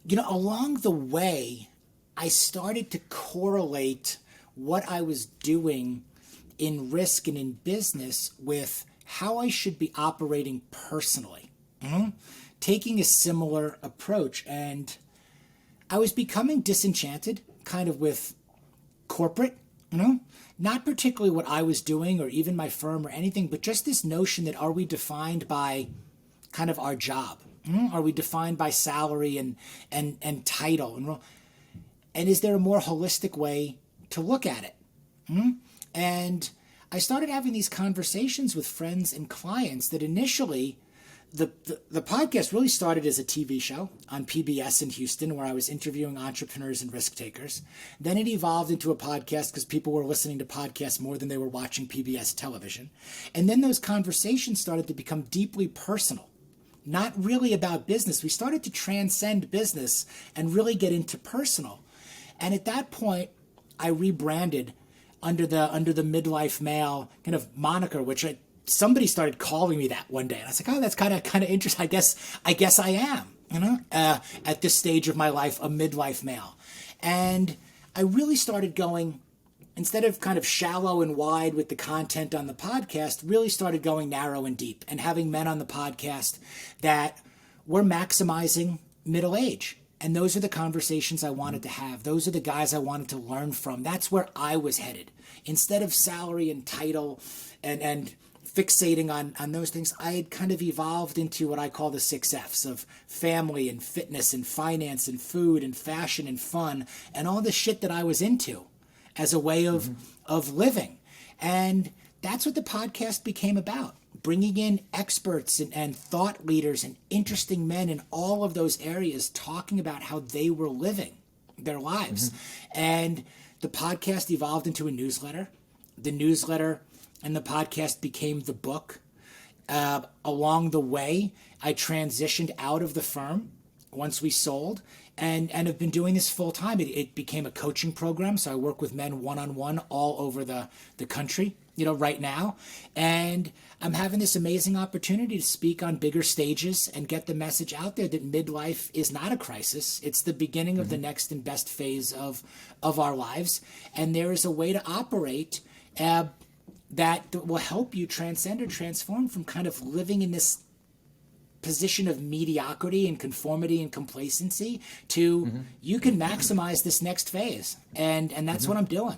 along the way, I started to correlate what I was doing in risk and in business with how I should be operating personally, taking a similar approach. And I was becoming disenchanted kind of with corporate, not particularly what I was doing or even my firm or anything, but just this notion that are we defined by kind of our job? Are we defined by salary and title? And is there a more holistic way to look at it? And I started having these conversations with friends and clients that initially, the podcast really started as a TV show on PBS in Houston where I was interviewing entrepreneurs and risk takers. Then it evolved into a podcast because people were listening to podcasts more than they were watching PBS television. And then those conversations started to become deeply personal, not really about business. We started to transcend business and really get into personal. And at that point, I rebranded under the Midlife Male kind of moniker, which somebody started calling me that one day. And I was like, oh, that's kind of interesting. I guess I am, at this stage of my life, a midlife male. And I really started going, instead of kind of shallow and wide with the content on the podcast, really started going narrow and deep and having men on the podcast that were maximizing middle age. And those are the conversations I wanted to have. Those are the guys I wanted to learn from. That's where I was headed. Instead of salary and title and fixating on those things, I had kind of evolved into what I call the 6 F's of family and fitness and finance and food and fashion and fun and all the shit that I was into as a way of living. And that's what the podcast became about. Bringing in experts and thought leaders and interesting men in all of those areas talking about how they were living their lives. And the podcast evolved into a newsletter. The newsletter and the podcast became the book. Along the way, I transitioned out of the firm once we sold and have been doing this full time. It became a coaching program. So I work with men one-on-one all over the country, right now. And I'm having this amazing opportunity to speak on bigger stages and get the message out there that midlife is not a crisis. It's the beginning of the next and best phase of our lives. And there is a way to operate that will help you transcend or transform from kind of living in this position of mediocrity and conformity and complacency to you can maximize this next phase. And that's what I'm doing.